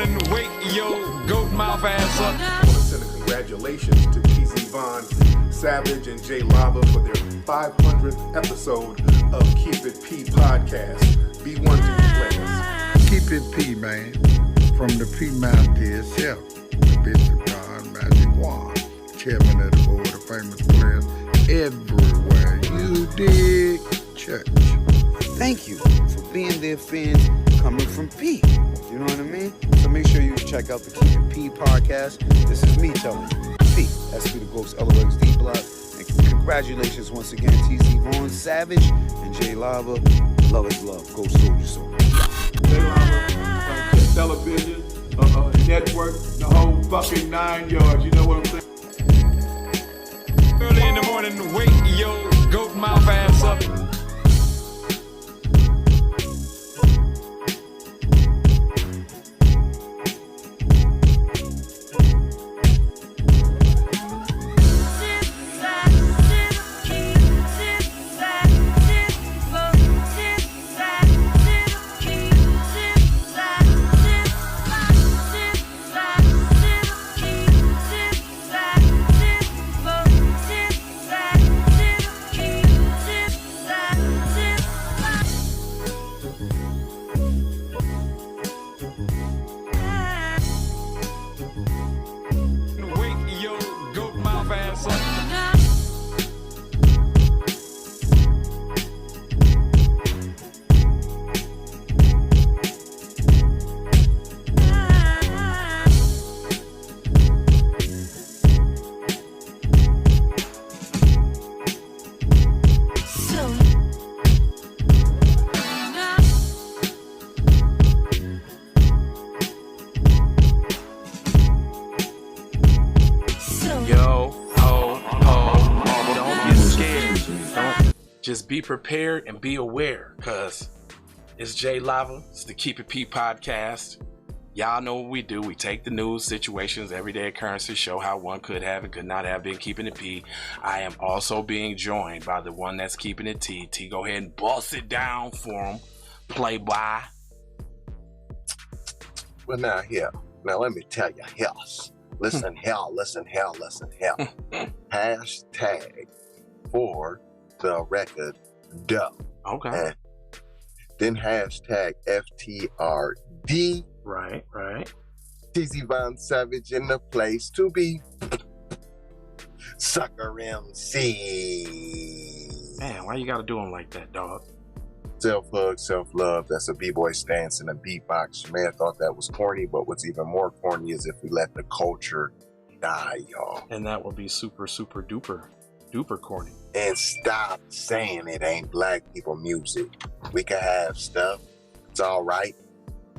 morning, wake your goat mouth ass up. I want to send a congratulations to TZ Von, Savage, and Jay Lava for their 500th episode of Keep It P podcast. Be one to be players. Keep It P, man. From the P Mouth to itself. The Bishop John Magic Wand, chairman of the board of famous players everywhere. You dig? Church. Thank you for being their fans coming from P. You know what I mean? So make sure you check out the Keep It P podcast. This is me telling you. P. SP the Ghost LOXD Block. And congratulations once again, TZ Von, Savage, and Jay Lava. Love is love. Go Soldier Soul. Jay Lava, television, network, the whole fucking 9 yards. You know what I'm saying? Early in the morning, wake your goat mouth ass up. Just be prepared and be aware, because it's Jay Lava. It's the Keep It P podcast. Y'all know what we do. We take the news, situations, everyday occurrences, show how one could have and could not have been keeping it P. I am also being joined by the one that's keeping it T. T, go ahead and bust it down for him. Play by. Well, now let me tell you, listen, hashtag for the record doe. Okay. And then hashtag FTRD. Right. TZ Von Savage in the place to be. Sucker MC. Man, why you gotta do him like that, dog? Self-hug, self-love. That's a b-boy stance in a beatbox. You may have thought that was corny, but what's even more corny is if we let the culture die, y'all. And that would be super, super duper corny. And stop saying it ain't black people music. We can have stuff. It's all right.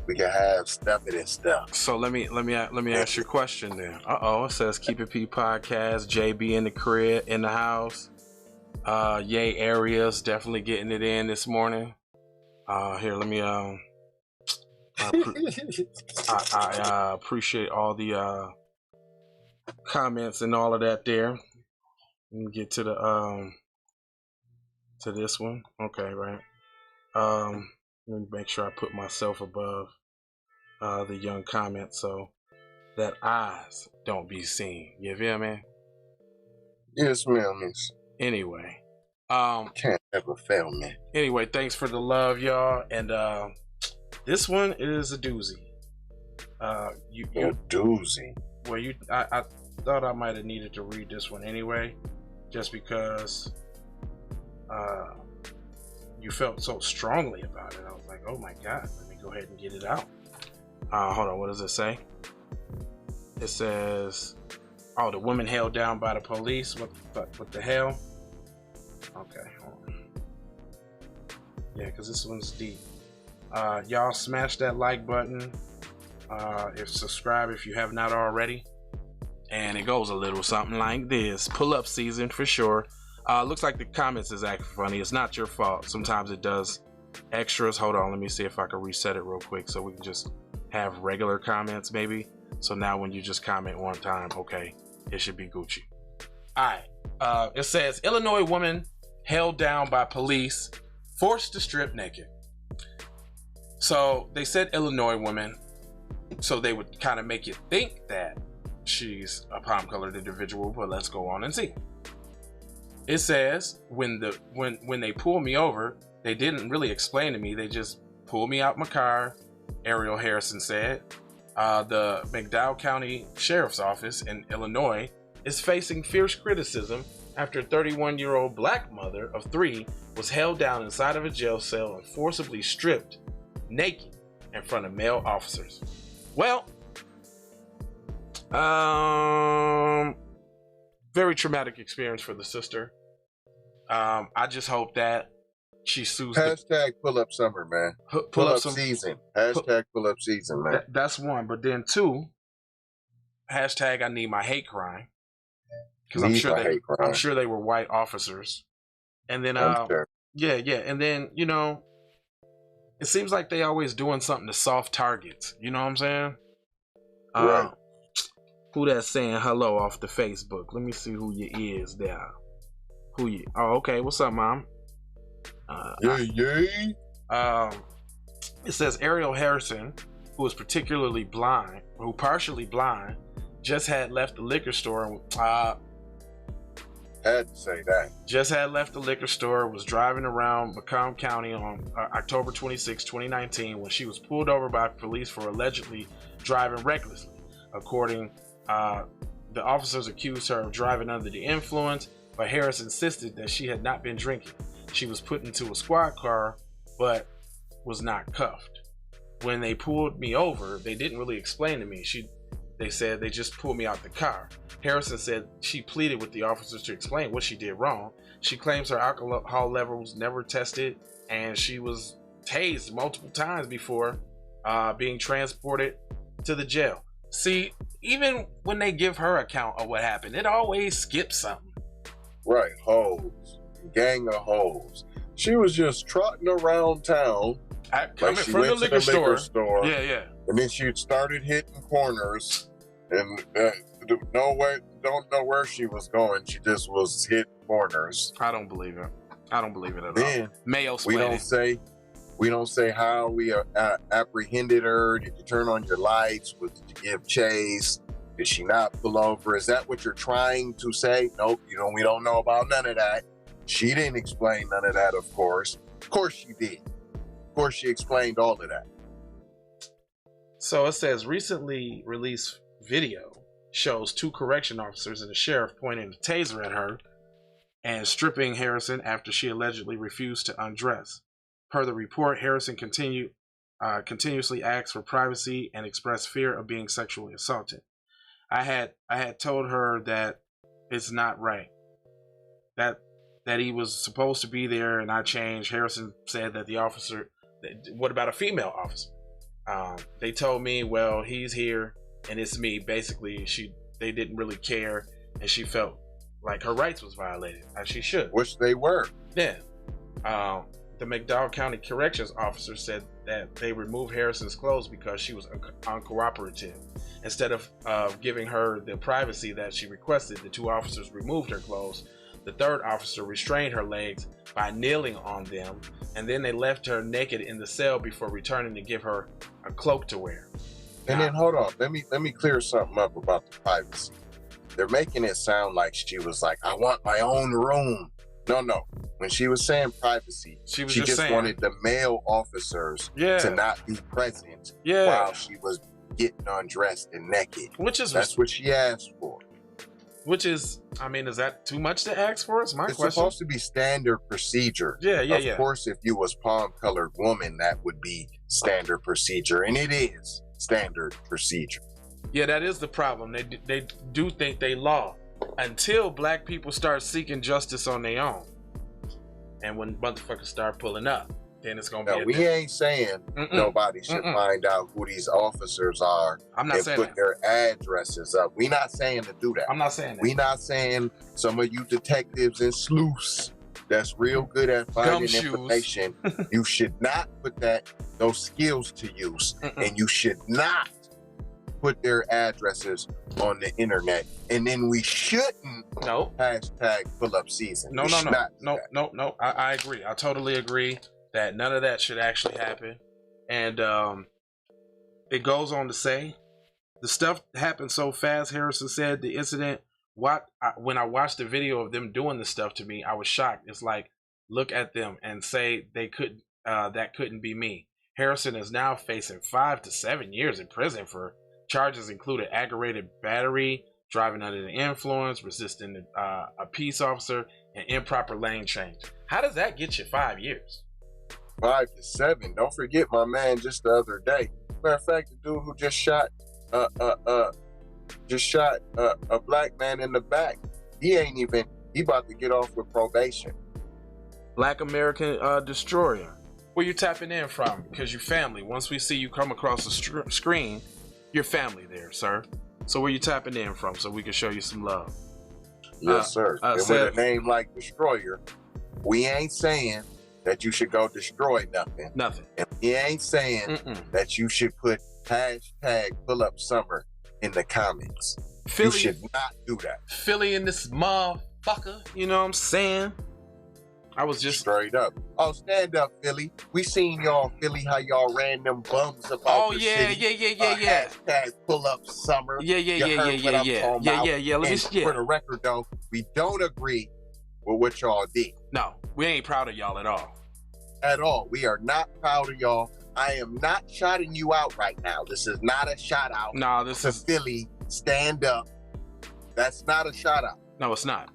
We can have stuff. It is stuff. So let me ask you a question then. It says Keep It P podcast. JB in the crib, in the house. Yay areas definitely getting it in this morning. Here, let me I appreciate all the comments and all of that there. Let me get to the to this one. Okay, right. Let me make sure I put myself above the young comments so that eyes don't be seen. You feel me? Yes, ma'am. Anyway. Can't ever fail me. Anyway, thanks for the love, y'all. And this one is a doozy. A doozy. Well, I thought I might have needed to read this one anyway, just because you felt so strongly about it. I was like, oh my God, let me go ahead and get it out. Hold on, what does it say? It says, oh, the woman held down by the police. What the hell? Okay, hold on. Yeah, because this one's deep. Y'all smash that like button. Subscribe if you have not already. And it goes a little something like this. Pull up season for sure. Looks like the comments is acting funny. It's not your fault. Sometimes it does extras. Hold on, let me see if I can reset it real quick so we can just have regular comments maybe. So now when you just comment one time, okay, it should be Gucci. All right. It says Illinois woman held down by police, forced to strip naked. So they said Illinois woman. so they would kind of make you think that she's a palm-colored individual, but let's go on and see. It says when they pulled me over, they didn't really explain to me. They just pulled me out my car. Ariel Harrison said, the McDowell County Sheriff's Office in Illinois is facing fierce criticism after a 31-year-old black mother of 3 was held down inside of a jail cell and forcibly stripped naked in front of male officers. Well, very traumatic experience for the sister. I just hope that she sues. Hashtag pull up summer, man. Pull up season. Hashtag pull up season, man. That's one. But then 2, hashtag I need my hate crime. Because I'm sure they were white officers. And then sure. yeah. And then, you know, it seems like they always doing something to soft targets. You know what I'm saying? Right. Who that's saying hello off the Facebook? Let me see who you is there. Who you? Oh, okay. What's up, Mom? Yay. It says Ariel Harrison, who is partially blind, just had left the liquor store. Had to say that. Just had left the liquor store, was driving around Macomb County on October 26, 2019, when she was pulled over by police for allegedly driving recklessly. According, the officers accused her of driving under the influence, but Harris insisted that she had not been drinking. She was put into a squad car, but was not cuffed. When they pulled me over, they didn't really explain to me. They said they just pulled me out the car. Harrison said she pleaded with the officers to explain what she did wrong. She claims her alcohol levels never tested, and she was tased multiple times before being transported to the jail. See, even when they give her account of what happened, it always skips something. Right, hoes. Gang of hoes. She was just trotting around town. Coming from the liquor store. Yeah. And then she started hitting corners, and don't know where she was going. She just was hitting corners. I don't believe it. I don't believe it at then, all. Mayo we don't say how we apprehended her. Did you turn on your lights? Did you give chase? Did she not pull over? Is that what you're trying to say? Nope. We don't know about none of that. She didn't explain none of that, of course. Of course she did. Of course she explained all of that. So it says recently released video shows 2 correction officers and a sheriff pointing a taser at her and stripping Harrison after she allegedly refused to undress. Per the report, Harrison continuously asked for privacy and expressed fear of being sexually assaulted. I had told her that it's not right. That he was supposed to be there, and I changed. Harrison said that the officer, what about a female officer? They told me, well, he's here and it's me. Basically, they didn't really care, and she felt like her rights was violated, as she should. Which they were. Yeah. The McDowell County Corrections officer said that they removed Harrison's clothes because she was uncooperative. Instead of giving her the privacy that she requested, the 2 officers removed her clothes. The 3rd officer restrained her legs by kneeling on them, and then they left her naked in the cell before returning to give her a cloak to wear. And then hold on, let me clear something up about the privacy. They're making it sound like she was like, I want my own room. No. When she was saying privacy, she just wanted the male officers to not be present while she was getting undressed and naked. That's what she asked for. Which is, I mean, is that too much to ask for? It's question. It's supposed to be standard procedure. Yeah. Of course, if you was palm-colored woman, that would be standard procedure, and it is standard procedure. Yeah, that is the problem. They do think they law until black people start seeking justice on their own, and when motherfuckers start pulling up, then it's gonna be. We ain't saying nobody should find out who these officers are. I'm not saying put their addresses up. We not saying to do that. I'm not saying that. We not saying some of you detectives and sleuths that's real good at finding information. You should not put those skills to use, and you should not put their addresses on the internet. And then we shouldn't hashtag pull up season. No. I agree. I totally agree that none of that should actually happen. And it goes on to say, the stuff happened so fast, Harrison said. The incident, when I watched the video of them doing the stuff to me, I was shocked. It's like, look at them and say that couldn't be me. Harrison is now facing 5 to 7 years in prison for charges including aggravated battery, driving under the influence, resisting a peace officer, and improper lane change. How does that get you 5 years? 5 to 7. Don't forget my man just the other day. Matter of fact, the dude who just shot a black man in the back. He about to get off with probation. Black American destroyer. Where you tapping in from? Because your family. Once we see you come across the screen, your family there, sir. So where you tapping in from so we can show you some love? Yes, sir. And with a name like Destroyer, we ain't saying that you should go destroy nothing. Nothing. And we ain't saying that you should put #PullUpSummer in the comments. Philly, you should not do that. Philly in this motherfucker. You know what I'm saying? I was just straight up. Oh, stand up, Philly. We seen y'all, Philly, how y'all ran them bums about the city. Yeah. #PullUpSummer. Yeah. For the record, though, we don't agree with what y'all did. No, we ain't proud of y'all at all. At all. We are not proud of y'all. I am not shouting you out right now. This is not a shout out. No, this is Philly. Stand up. That's not a shout out. No, it's not.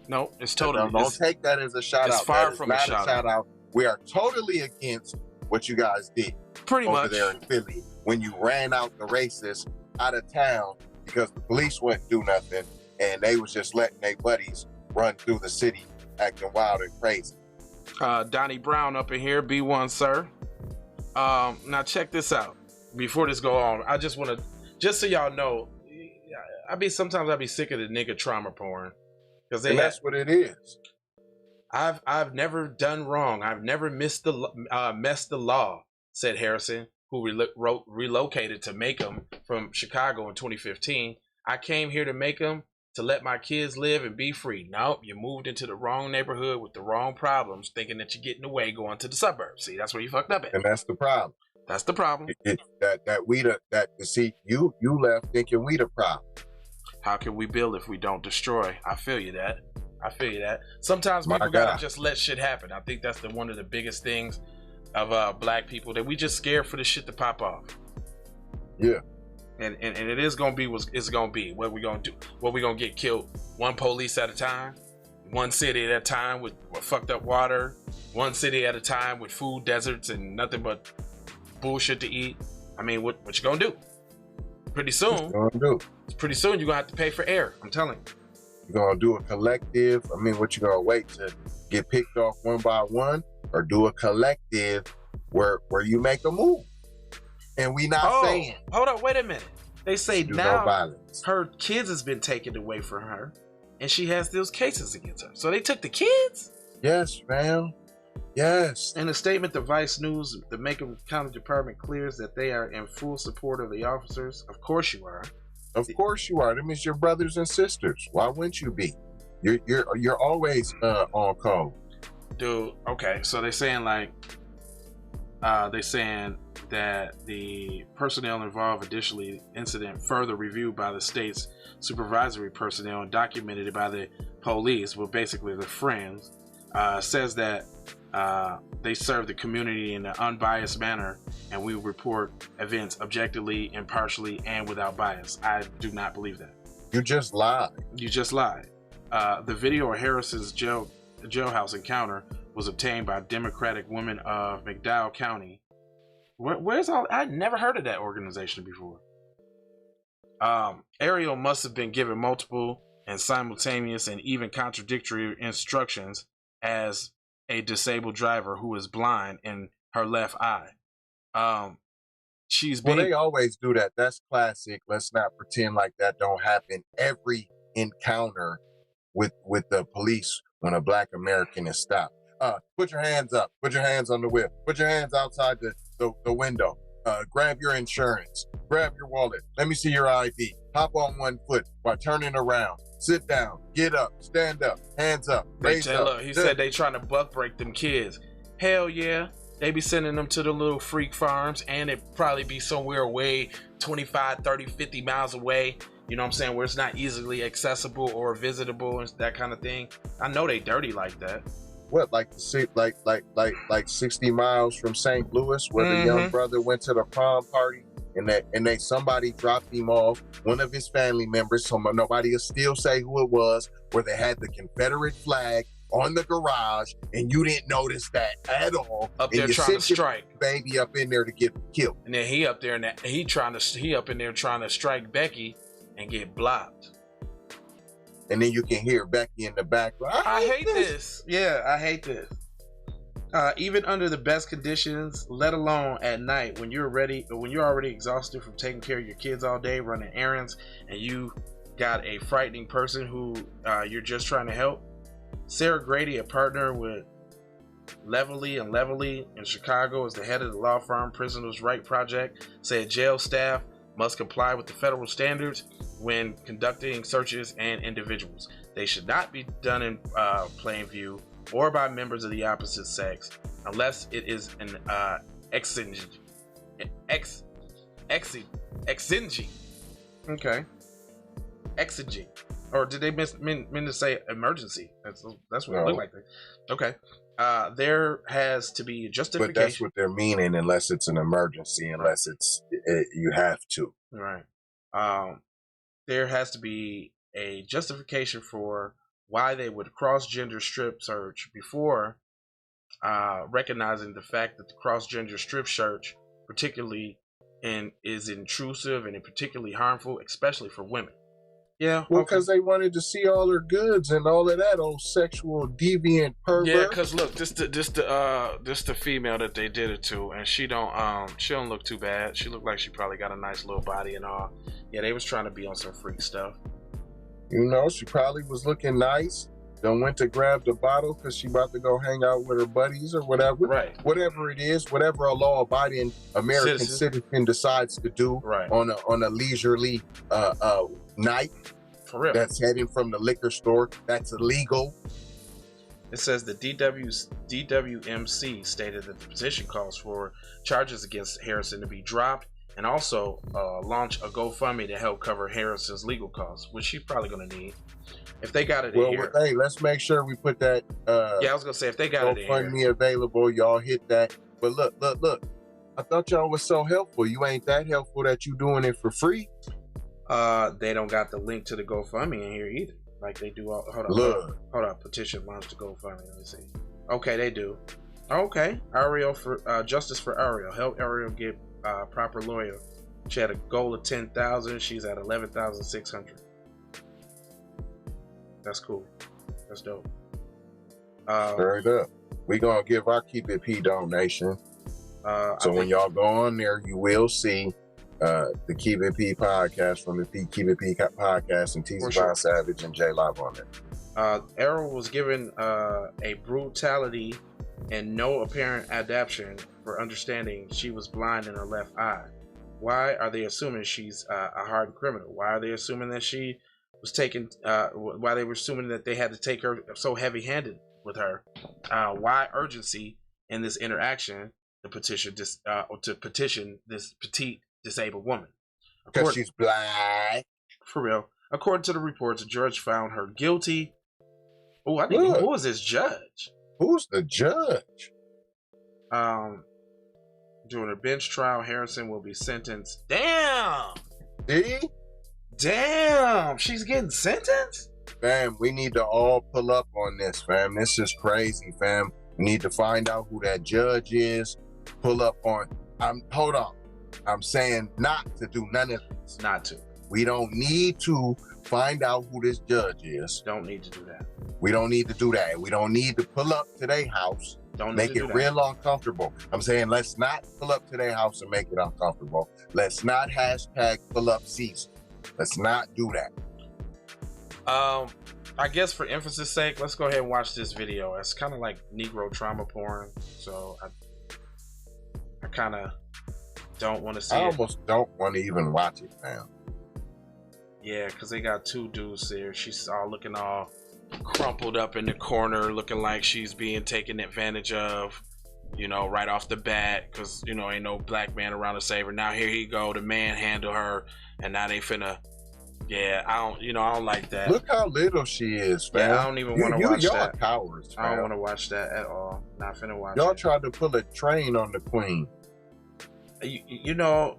No, it's totally. Don't take that as a shout out. It's far from a shout out. We are totally against what you guys did. Pretty much over there in Philly when you ran out the racists out of town because the police wouldn't do nothing and they was just letting their buddies run through the city acting wild and crazy. Donnie Brown up in here, B1 sir. Now check this out. Before this go on, I just want to, just so y'all know, sometimes I be sick of the nigga trauma porn, because that's what it is. I've never done wrong. I've never messed the law, said Harrison, who relocated to Macomb from Chicago in 2015. I came here to Macomb to let my kids live and be free. Nope, you moved into the wrong neighborhood with the wrong problems, thinking that you're getting away going to the suburbs. See, that's where you fucked up at. And that's the problem. That's the problem. See, you left thinking we the problem. How can we build if we don't destroy? I feel you that. Sometimes people gotta just let shit happen. I think that's one of the biggest things of black people, that we just scared for the shit to pop off. Yeah. And it is gonna be what it's gonna be. What we gonna do? What we gonna get killed? One police at a time, one city at a time with fucked up water, one city at a time with food deserts and nothing but bullshit to eat. I mean, what you gonna do? Pretty soon you're gonna have to pay for air. I'm telling you. You're gonna do a collective. I mean, what you gonna wait to get picked off one by one, or do a collective where you make a move? And we not saying. Hold on, wait a minute. They say now no her kids has been taken away from her, and she has those cases against her. So they took the kids? Yes, ma'am. Yes. In a statement to Vice News, the Macomb County Department clears that they are in full support of the officers. Of course you are. Of course you are. Them is your brothers and sisters. Why wouldn't you be? You're always on call. Dude, okay. So they're saying that the personnel involved additionally incident further reviewed by the state's supervisory personnel and documented by the police, well, basically the friends, says that they serve the community in an unbiased manner, and we report events objectively, impartially, and without bias. I do not believe that. You just lied. The video of Harrison's jailhouse encounter was obtained by Democratic Women of McDowell County. Where's all? I'd never heard of that organization before. Ariel must have been given multiple and simultaneous and even contradictory instructions as a disabled driver who is blind in her left eye. They always do that. That's classic. Let's not pretend like that don't happen. Every encounter with the police when a black American is stopped. Put your hands up. Put your hands on the wheel. Put your hands outside the window. Grab your insurance. Grab your wallet. Let me see your ID. Hop on one foot while turning around. Sit down. Get up. Stand up. Hands up. Raise up. He said they trying to buck break them kids. Hell yeah. They be sending them to the little freak farms, and it probably be somewhere away 25, 30, 50 miles away. You know what I'm saying? Where it's not easily accessible or visitable and that kind of thing. I know they dirty like that. What, like 60 miles from St. Louis, where the young brother went to the prom party, and they somebody dropped him off, one of his family members, so nobody will still say who it was, where they had the Confederate flag on the garage, and you didn't notice that at all. Up there trying to strike baby up in there to get killed, and then he up there and he up in there trying to strike Becky and get blocked. And then you can hear Becky in the background. I hate this. Yeah, I hate this. Even under the best conditions, let alone at night, when you're already exhausted from taking care of your kids all day, running errands, and you got a frightening person who you're just trying to help. Sarah Grady, a partner with Leverly in Chicago, is the head of the law firm Prisoners' Right Project, said jail staff must comply with the federal standards when conducting searches and individuals. They should not be done in plain view or by members of the opposite sex unless it is an exigent. Okay. Exigent. Or did they mean to say emergency? That's what it looked like. Okay. There has to be justification. But that's what they're meaning, unless it's an emergency, unless you have to. Right. There has to be a justification for why they would cross-gender strip search before recognizing the fact that the cross-gender strip search particularly is intrusive and particularly harmful, especially for women. Yeah, well, because they wanted to see all her goods and all of that old sexual deviant pervert. Yeah, because look, this the female that they did it to, and she don't look too bad. She looked like she probably got a nice little body and all. Yeah, they was trying to be on some freak stuff. You know, she probably was looking nice. Then went to grab the bottle because she about to go hang out with her buddies or whatever. Right. Whatever it is, whatever a law-abiding American citizen decides to do on a leisurely night. For real. That's heading from the liquor store. That's illegal. It says the DWMC stated that the petition calls for charges against Harrison to be dropped and also launch a GoFundMe to help cover Harrison's legal costs, which she's probably going to need. If they got it in here. Hey, let's make sure we put that yeah, I was going to say, if they got it in here. GoFundMe available, y'all hit that. But look. I thought y'all was so helpful. You ain't that helpful that you doing it for free. They don't got the link to the GoFundMe in here either. Like they do. Hold on. Petition launch to GoFundMe. Let me see. Okay, they do. Okay, Ariel for justice for Ariel. Help Ariel get proper lawyer. She had a goal of 10,000. She's at 11,600. That's cool. That's dope. Straight up. We gonna give our Keep It P donation. So when y'all go on there, you will see the Keep It P podcast from the Keep It P podcast and T. Von Savage and J Live on there. Errol was given a brutality and no apparent adaptation for understanding she was blind in her left eye. Why are they assuming she's a hardened criminal? Why are they assuming that she was taken? Why they were assuming that they had to take her so heavy-handed with her? Why urgency in this interaction to petition this petite disabled woman? Because she's blind. For real. According to the reports, the judge found her guilty. Oh, I think who was this judge? Who's the judge? During a bench trial, Harrison will be sentenced. Damn! See? Damn! She's getting sentenced? Fam, we need to all pull up on this, fam. This is crazy, fam. We need to find out who that judge is. Pull up on... Hold on. I'm saying not to do none of this. Not to. We don't need to find out who this judge is. Don't need to do that. We don't need to do that. We don't need to pull up to their house. Don't make it real uncomfortable. I'm saying let's not pull up to their house and make it uncomfortable. Let's not hashtag pull up season. Let's not do that. I guess for emphasis sake, let's go ahead and watch this video. It's kind of like Negro trauma porn, so I kind of don't want to see it. I almost don't want to even watch it, man. Yeah, because they got two dudes there. She's all looking all crumpled up in the corner, looking like she's being taken advantage of. you know, right off the bat, because, you know, ain't no black man around to save her. Now here he go to manhandle her, and now they finna, yeah, I don't like that. Look how little she is, fam. Yeah, I don't even want to watch y'all that. Y'all cowards, fam. I don't want to watch that at all. Not finna watch Y'all it. tried to pull a train on the queen. You know,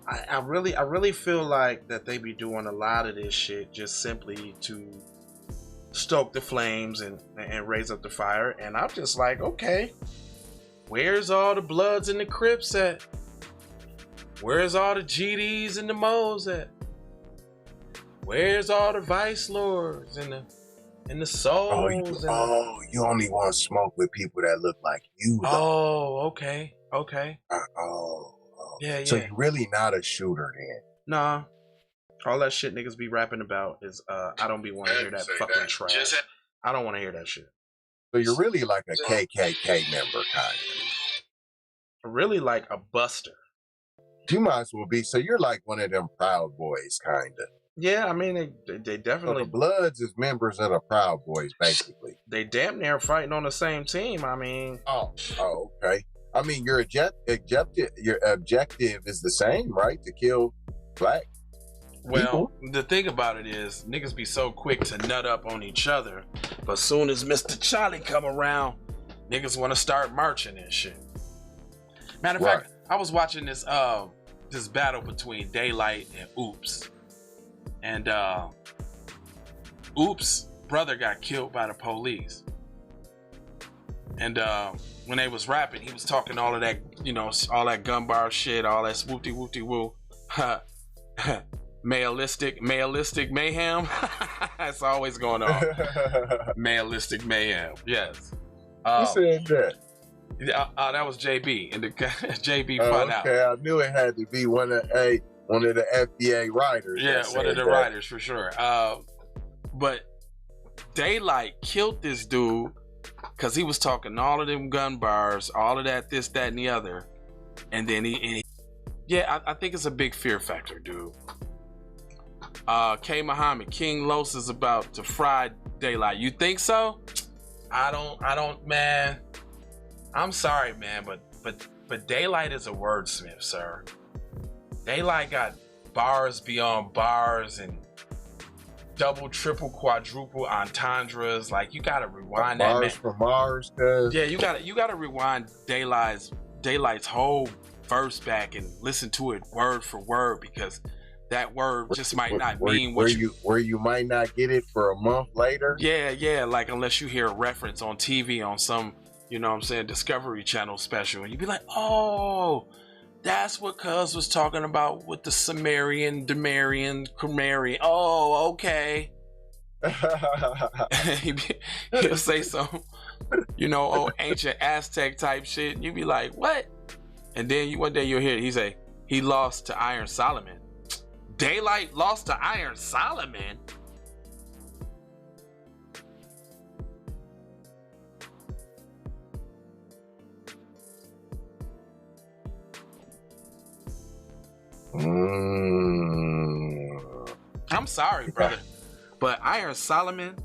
I really feel like that they be doing a lot of this shit just simply to stoke the flames and raise up the fire. And I'm just like, okay, where's all the Bloods and the Crips at? Where's all the GDs and the Mo's at? Where's all the Vice Lords and the Souls? You only want to smoke with people that look like you, though. Oh, okay. Yeah. So you're really not a shooter then? Nah. All that shit niggas be rapping about is I don't be want to hear that fucking trash. I don't want to hear that shit. So you're really like a KKK member, kind of. Really like a buster. You might as well be. So you're like one of them Proud Boys, kind of. Yeah, I mean they definitely. So the Bloods is members of the Proud Boys, basically. They damn near fighting on the same team. I mean. Oh, okay. I mean, your objective is the same, right? To kill black people. The thing about it is, niggas be so quick to nut up on each other, but soon as Mr. Charlie come around, niggas want to start marching and shit. Matter of fact, I was watching this battle between Daylight and Oops, and Oops' brother got killed by the police, and when they was rapping, he was talking all of that, you know, all that gun bar shit, all that swoopty-woo. Mayoistic mayhem. That's always going on. Mayoistic mayhem. Yes. Who said that? That was JB, and the JB fun out. Okay, I knew it had to be one of the FBA writers. Yeah, one of the writers for sure. But Daylight killed this dude because he was talking all of them gun bars, all of that, this, that, and the other. And then I think it's a big fear factor, dude. K. Muhammad, King Los is about to fry Daylight. You think so? I don't, man. I'm sorry, man, but Daylight is a wordsmith, sir. Daylight got bars beyond bars and double, triple, quadruple entendres. Like, you gotta rewind that, man. Bars for Mars, cuz. Yeah, you gotta rewind Daylight's whole verse back and listen to it word for word, because that word just might not mean what where you might not get it for a month later. Yeah, like unless you hear a reference on TV on some, you know what I'm saying, Discovery Channel special, and you'd be like, oh, that's what cuz was talking about with the Sumerian, Demarian, Cremarian. Oh, okay. He'll say some, you know, old ancient Aztec type shit, and you'd be like, what? And then one day you'll hear it, he say, he lost to Iron Solomon. Daylight lost to Iron Solomon? I'm sorry, brother, but Iron Solomon,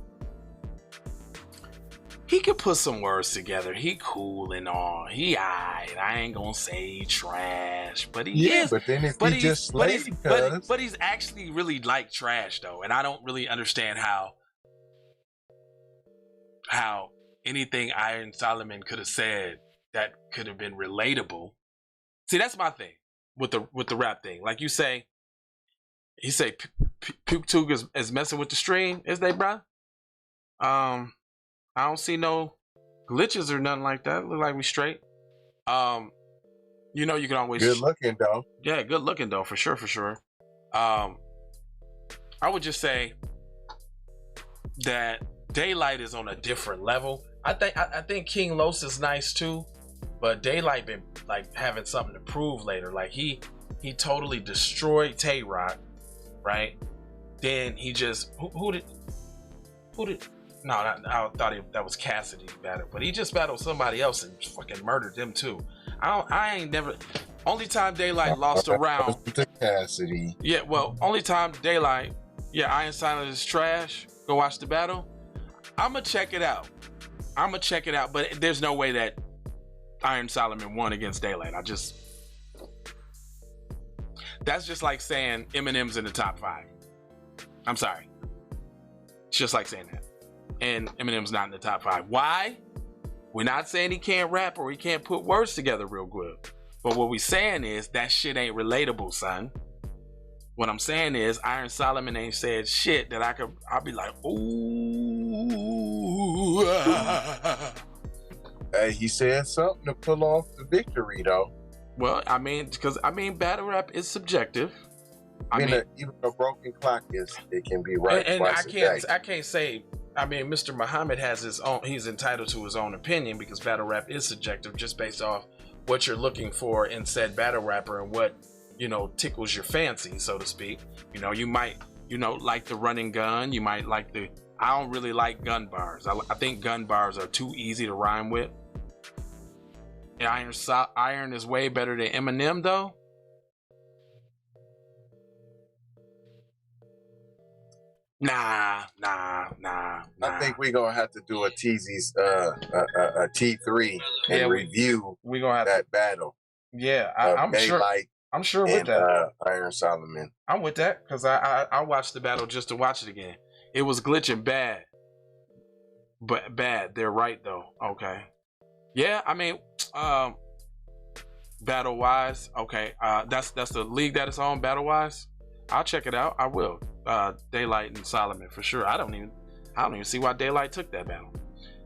he could put some words together. He cool and all. He alright. I ain't gonna say he trash, but he is. But then if he just slayed, but he's actually really like trash though, and I don't really understand how anything Iron Solomon could have said that could have been relatable. See, that's my thing with the rap thing. Like you say, he say Puke Tug is messing with the stream, is they, bro? I don't see no glitches or nothing like that. Look like we straight. You know, you can always good looking though. Yeah, good looking though, for sure. I would just say that Daylight is on a different level. I think King Los is nice too, but Daylight been like having something to prove later. Like he totally destroyed Tay Rock, right? Then he just who did no, I thought that was Cassidy battle, but he just battled somebody else and fucking murdered them too. I ain't never. Only time Daylight lost a round. Cassidy. Yeah, well, only time Daylight. Yeah, Iron Silence is trash. Go watch the battle. I'ma check it out, but there's no way that Iron Solomon won against Daylight. That's just like saying Eminem's in the top 5. I'm sorry. It's just like saying that. And Eminem's not in the top 5. Why? We're not saying he can't rap or he can't put words together real good. But what we're saying is that shit ain't relatable, son. What I'm saying is Iron Solomon ain't said shit that I'll be like, ooh. Hey, he said something to pull off the victory, though. Well, I mean, because battle rap is subjective. Even a broken clock it can be right. And I can't say. I mean, Mr. Muhammad has his own. He's entitled to his own opinion because battle rap is subjective, just based off what you're looking for in said battle rapper and what tickles your fancy, so to speak. You might like the running gun. You might like the. I don't really like gun bars. I think gun bars are too easy to rhyme with. Iron is way better than Eminem, though. Nah. I think we're gonna have to do a TZ's a T3 and review we gonna have that battle. Yeah, I'm sure. I'm sure with that. Iron Solomon. I'm with that because I watched the battle just to watch it again. It was glitching bad, but bad. They're right though. Okay. Yeah, I mean, battle wise, okay. That's the league that it's on. Battle wise, I'll check it out. I will. Daylight and Solomon for sure. I don't even see why Daylight took that battle.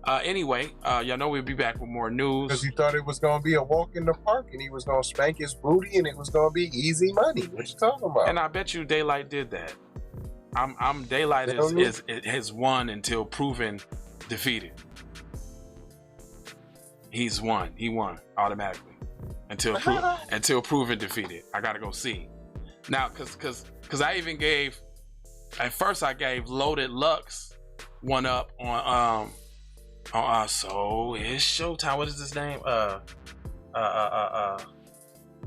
Anyway, y'all know we'll be back with more news. Because he thought it was gonna be a walk in the park and he was gonna spank his booty and it was gonna be easy money. What you talking about? And I bet you Daylight did that. Daylight has won until proven defeated. He's won. He won automatically until proven defeated. I gotta go see now, cause I even gave. At first, I gave Loaded Lux one up on so it's Showtime. What is his name?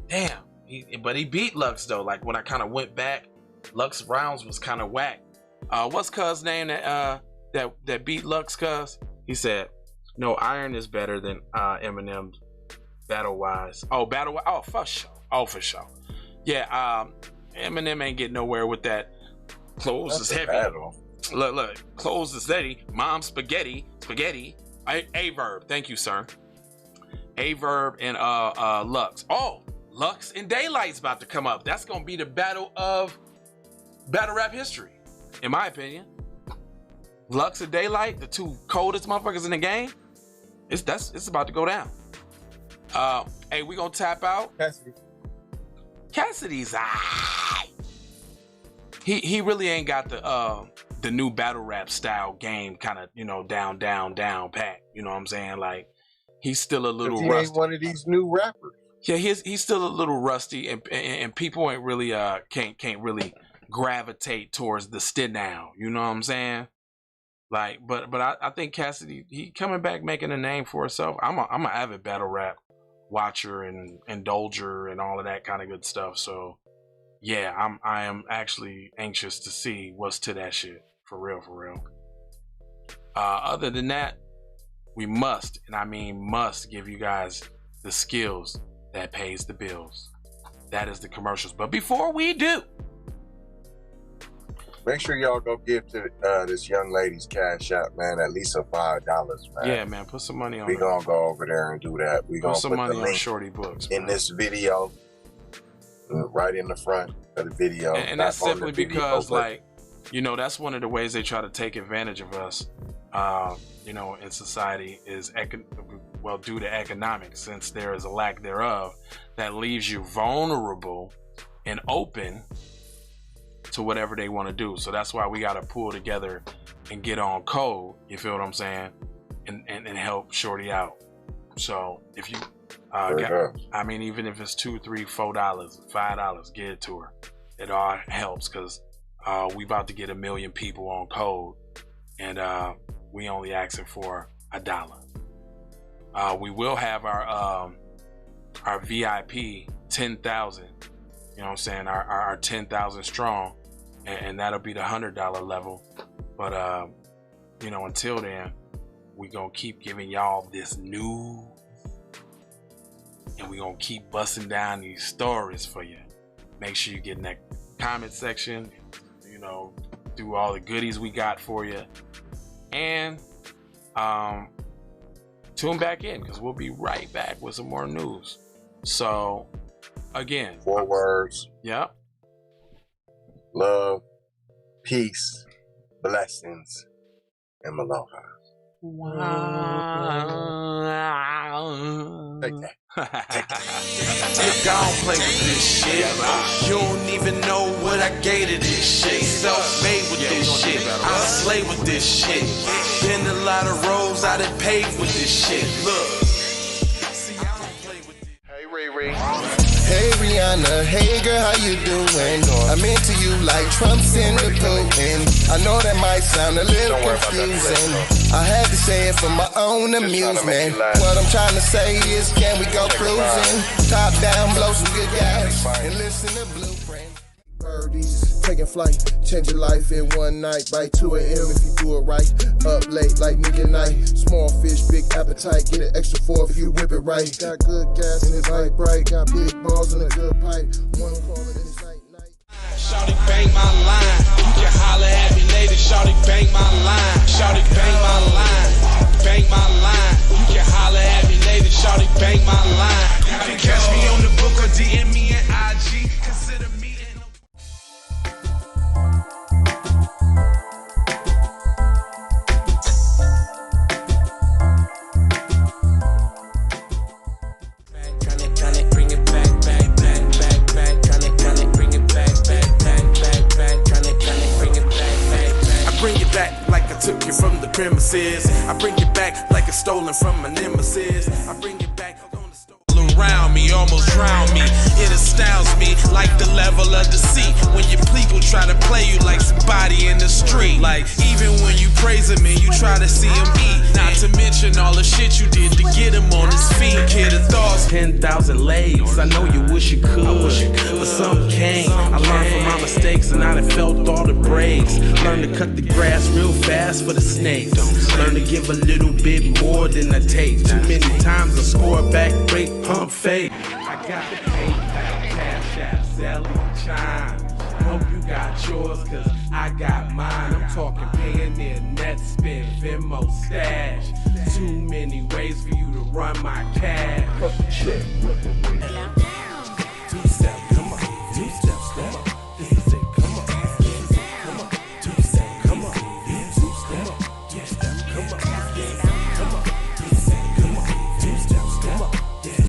Damn. But he beat Lux though. Like when I kind of went back, Lux rounds was kind of whack. What's Cuz name that beat Lux? Cuz he said, no, Iron is better than Eminem battle wise. Oh, for sure. Yeah, Eminem ain't getting nowhere with that. Clothes is heavy. Look, clothes is steady. Mom spaghetti. Averb, thank you, sir. Averb and Lux. Oh, Lux and Daylight's about to come up. That's gonna be the battle of battle rap history, in my opinion. Lux and Daylight, the two coldest motherfuckers in the game. It's about to go down. Hey, we gonna tap out. Cassidy's He really ain't got the new battle rap style game kind of down pat. You know what I'm saying? Like he's still a little rusty. He ain't one of these new rappers. Yeah, he's still a little rusty, and people ain't really can't really gravitate towards the still now. You know what I'm saying? Like, but I think Cassidy, he coming back making a name for himself. I'm an avid battle rap watcher and indulger and all of that kind of good stuff. So yeah, I am actually anxious to see what's to that shit for real. Other than that, we must, and I mean must, give you guys the skills that pays the bills. That is the commercials. But before we do, make sure y'all go give to this young lady's cash out, man. At least $5, man. Yeah, man. Put some money on. We gonna go over there and do that. We gonna put some put money the on link Shorty Books in this video, right in the front of the video. And that's simply because, like, that's one of the ways they try to take advantage of us. In society is due to economics, since there is a lack thereof, that leaves you vulnerable and open to whatever they want to do. So that's why we got to pull together and get on code. You feel what I'm saying? And help Shorty out. So if you, even if it's $2, $3, $4, $5, get it to her. It all helps because we about to get 1 million people on code, and we only asking for $1. We will have our VIP 10,000. You know what I'm saying? Our 10,000 strong, and that'll be the $100 level. But until then, we gonna keep giving y'all this new and we're gonna keep busting down these stories for you. Make sure you get in that comment section, you know, do all the goodies we got for you, and tune back in because we'll be right back with some more news. So again, 4 words. Yep. Love, peace, blessings, and aloha. Take that. Take that. Nigga, I don't play with this shit. You don't even know what I gave to this shit. Self-made with this shit. I slay with this shit. Been a lot of roads I done paved with this shit. Look. See, I don't play with this. Hey, Riri. Hey Rihanna, hey girl, how you doing? I'm into you like Trump's in the Putin. I know that might sound a little confusing. I had to say it for my own amusement. What I'm trying to say is, can we go cruising? Top down, blow some good gas, and listen to Blueprint. Birdies, taking flight, change your life in one night. By 2 a.m. if you do it right. Up late like midnight. Small fish, big appetite. Get an extra 4 if you whip it right. Got good gas and it's light bright. Got big balls and a good pipe. One call and it's night. Shawty bang my line. You can holler at me later. Shawty bang my line. Shawty bang my line. Bang my line. You can holler at me later. Shawty bang my line. You can catch me on the book or DM me at IG. Consider me in bring it back, back, back, back, back. Bring it back, back, back, back, back. Bring it back, back, back. I bring it back like I took you from the premises. I bring it back like it's stolen from my nemesis. I bring it back on the store. Around me, almost drown me. It astounds me like the level of deceit. When your people try to play you like somebody in the street. Like even when you praise him and you try to see him eat. Not to mention all the shit you did to get him on his feet. Kid of thoughts, 10,000 legs. I know you wish you could, but some can't. I learned from my mistakes and I done felt all the breaks. Learn to cut the grass real fast for the snakes. Learn to give a little bit more than I take. Too many times I score back, break, pump, fake. I got the PayPal, Cash App, Zelle, Chime. Hope you got yours, cause I got mine. I'm talking Payoneer, Net Spend, Venmo, Stash. Too many ways for you to run my cash.